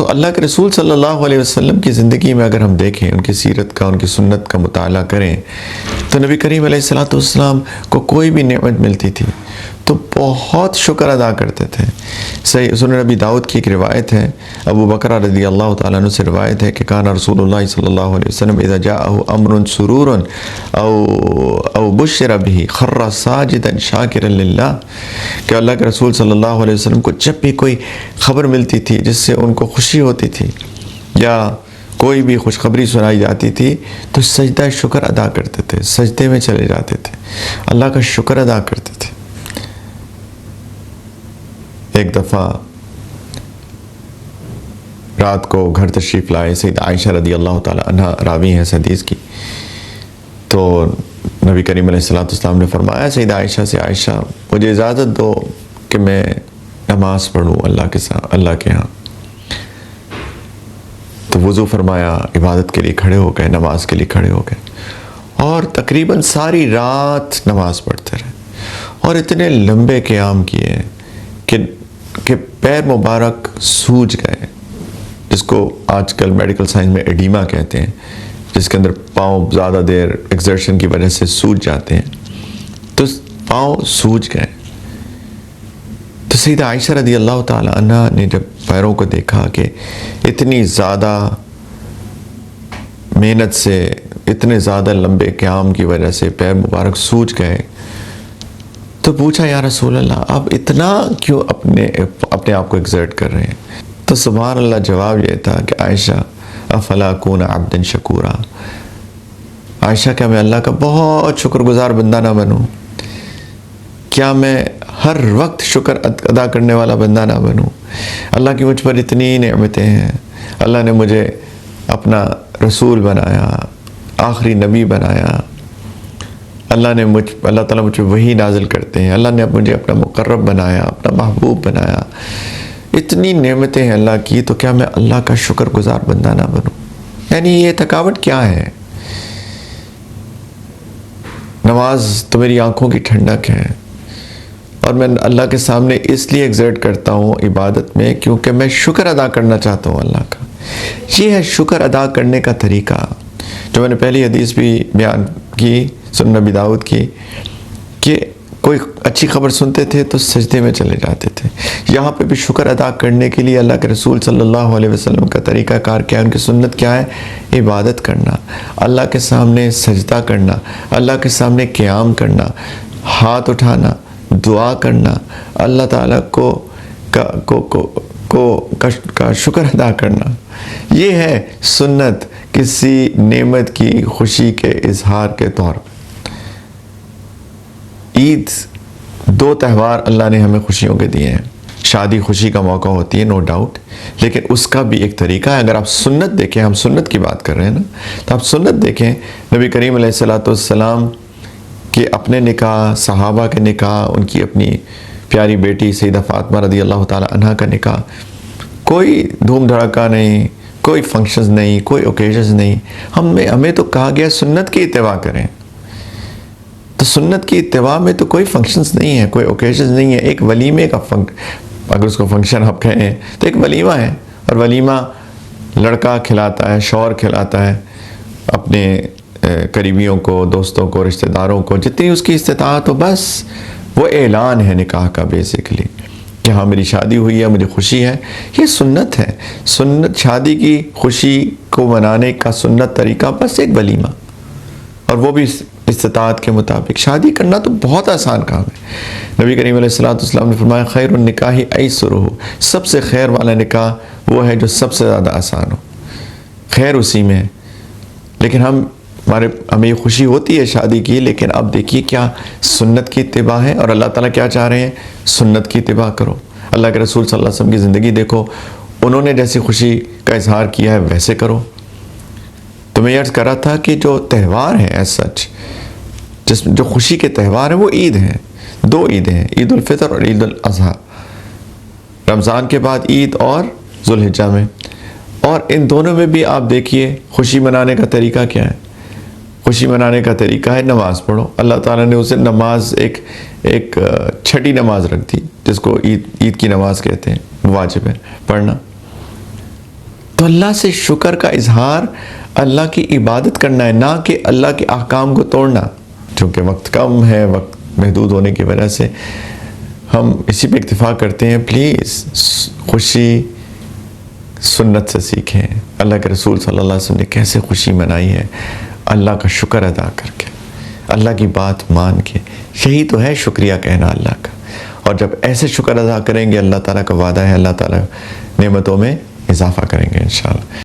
تو اللہ کے رسول صلی اللہ علیہ وسلم کی زندگی میں اگر ہم دیکھیں، ان کی سیرت کا، ان کی سنت کا مطالعہ کریں، تو نبی کریم علیہ الصلوۃ والسلام کو کوئی بھی نعمت ملتی تھی تو بہت شکر ادا کرتے تھے۔ صحیح سنن نبی داؤد کی ایک روایت ہے، ابو بکر رضی اللہ تعالیٰ عنہ سے روایت ہے کہ کان رسول اللہ صلی اللہ علیہ وسلم اذا جاءه امر سرور او بشر به خر ساجدا شاکرا للہ، کہ اللہ کے رسول صلی اللہ علیہ وسلم کو جب بھی کوئی خبر ملتی تھی جس سے ان کو خوشی ہوتی تھی یا کوئی بھی خوشخبری سنائی جاتی تھی تو سجدہ شکر ادا کرتے تھے، سجدے میں چلے جاتے تھے، اللہ کا شکر ادا کرتے تھے۔ ایک دفعہ رات کو گھر تشریف لائے سید عائشہ رضی اللہ تعالی عنہ، راوی ہیں اس حدیث کی، تو نبی کریم علیہ السلام نے فرمایا سید عائشہ سے، عائشہ مجھے اجازت دو کہ میں نماز پڑھوں اللہ کے ہاں۔ تو وضو فرمایا، عبادت کے لیے کھڑے ہو گئے، نماز کے لیے کھڑے ہو گئے، اور تقریباً ساری رات نماز پڑھتے رہے اور اتنے لمبے قیام کیے کہ پیر مبارک سوج گئے، جس کو آج کل میڈیکل سائنس میں ایڈیما کہتے ہیں، جس کے اندر پاؤں زیادہ دیر ایکزرشن کی وجہ سے سوج جاتے ہیں، تو پاؤں سوج گئے۔ تو سیدہ عائشہ رضی اللہ تعالی عنہ نے جب پیروں کو دیکھا کہ اتنی زیادہ محنت سے، اتنے زیادہ لمبے قیام کی وجہ سے پیر مبارک سوج گئے، تو پوچھا یا رسول اللہ آپ اتنا کیوں اپنے آپ کو ایگزرٹ کر رہے ہیں؟ تو سبحان اللہ جواب یہ تھا کہ عائشہ افلا اکون عبدا شکورا، عائشہ کیا میں اللہ کا بہت شکر گزار بندہ نہ بنوں؟ کیا میں ہر وقت شکر ادا کرنے والا بندہ نہ بنوں؟ اللہ کی مجھ پر اتنی نعمتیں ہیں، اللہ نے مجھے اپنا رسول بنایا، آخری نبی بنایا، اللہ تعالیٰ مجھ پہ وحی نازل کرتے ہیں، اللہ نے مجھے اپنا مقرب بنایا، اپنا محبوب بنایا، اتنی نعمتیں ہیں اللہ کی، تو کیا میں اللہ کا شکر گزار بندہ نہ بنوں؟ یعنی یہ تھکاوٹ کیا ہے؟ نماز تو میری آنکھوں کی ٹھنڈک ہے، اور میں اللہ کے سامنے اس لیے ایگزرٹ کرتا ہوں عبادت میں کیونکہ میں شکر ادا کرنا چاہتا ہوں اللہ کا۔ یہ ہے شکر ادا کرنے کا طریقہ، جو میں نے پہلی حدیث بھی بیان کی سنن نبی داؤد کی، کہ کوئی اچھی خبر سنتے تھے تو سجدے میں چلے جاتے تھے۔ یہاں پہ بھی شکر ادا کرنے کے لیے اللہ کے رسول صلی اللہ علیہ وسلم کا طریقہ کار کیا ہے، ان کی سنت کیا ہے؟ عبادت کرنا، اللہ کے سامنے سجدہ کرنا، اللہ کے سامنے قیام کرنا، ہاتھ اٹھانا، دعا کرنا، اللہ تعالیٰ کا شکر ادا کرنا۔ یہ ہے سنت کسی نعمت کی خوشی کے اظہار کے طور پر۔ عید، دو تہوار اللہ نے ہمیں خوشیوں کے دیے ہیں۔ شادی خوشی کا موقع ہوتی ہے، نو ڈاؤٹ، لیکن اس کا بھی ایک طریقہ ہے۔ اگر آپ سنت دیکھیں، ہم سنت کی بات کر رہے ہیں نا، تو آپ سنت دیکھیں، نبی کریم علیہ السلام کے اپنے نکاح، صحابہ کے نکاح، ان کی اپنی پیاری بیٹی سیدہ فاطمہ رضی اللہ تعالی عنہ کا نکاح، کوئی دھوم دھڑکا نہیں، کوئی فنکشنز نہیں، کوئی اوکیزنز نہیں۔ ہمیں تو کہا گیا سنت کی اتباع کریں، تو سنت کی اتباع میں تو کوئی فنکشنز نہیں ہے، کوئی اوکیزنز نہیں ہے۔ ایک ولیمے کا اگر اس کو فنکشن آپ کہیں تو ایک ولیمہ ہے، اور ولیمہ لڑکا کھلاتا ہے، شوہر کھلاتا ہے اپنے قریبیوں کو، دوستوں کو، رشتہ داروں کو، جتنی اس کی استطاعت ہو، بس وہ اعلان ہے نکاح کا بیسیکلی، کہ ہاں میری شادی ہوئی ہے، مجھے خوشی ہے۔ یہ سنت ہے، سنت شادی کی خوشی کو منانے کا سنت طریقہ بس ایک ولیمہ، اور وہ بھی استطاعت کے مطابق۔ شادی کرنا تو بہت آسان کام ہے۔ نبی کریم علیہ السلام نے فرمایا خیر النکاح ایسرہ، سب سے خیر والا نکاح وہ ہے جو سب سے زیادہ آسان ہو، خیر اسی میں ہے۔ لیکن ہمیں یہ خوشی ہوتی ہے شادی کی، لیکن اب دیکھیے کیا سنت کی اتباع ہے، اور اللہ تعالیٰ کیا چاہ رہے ہیں؟ سنت کی اتباع کرو۔ اللہ کے رسول صلی اللہ علیہ وسلم کی زندگی دیکھو، انہوں نے جیسی خوشی کا اظہار کیا ہے ویسے کرو۔ تو میں یہ عرض کر رہا تھا کہ جو تہوار ہیں ایز سچ، جو خوشی کے تہوار ہیں، وہ عید ہیں، دو عیدیں ہیں، عید الفطر اور عید الاضحیٰ، رمضان کے بعد عید اور ذوالحجہ میں۔ اور ان دونوں میں بھی آپ دیکھیے خوشی منانے کا طریقہ کیا ہے؟ خوشی منانے کا طریقہ ہے نماز پڑھو۔ اللہ تعالیٰ نے اسے نماز ایک چھٹی نماز رکھ دی، جس کو عید کی نماز کہتے ہیں، واجب ہے پڑھنا۔ تو اللہ سے شکر کا اظہار اللہ کی عبادت کرنا ہے، نہ کہ اللہ کے احکام کو توڑنا. چونکہ وقت کم ہے، وقت محدود ہونے کی وجہ سے ہم اسی پہ اکتفا کرتے ہیں. پلیز خوشی سنت سے سیکھیں. اللہ کے رسول صلی اللہ علیہ وسلم نے کیسے خوشی منائی ہے، اللہ کا شکر ادا کر کے، اللہ کی بات مان کے. یہی تو ہے شکریہ کہنا اللہ کا. اور جب ایسے شکر ادا کریں گے، اللہ تعالیٰ کا وعدہ ہے اللہ تعالیٰ نعمتوں میں اضافہ کریں گے انشاءاللہ.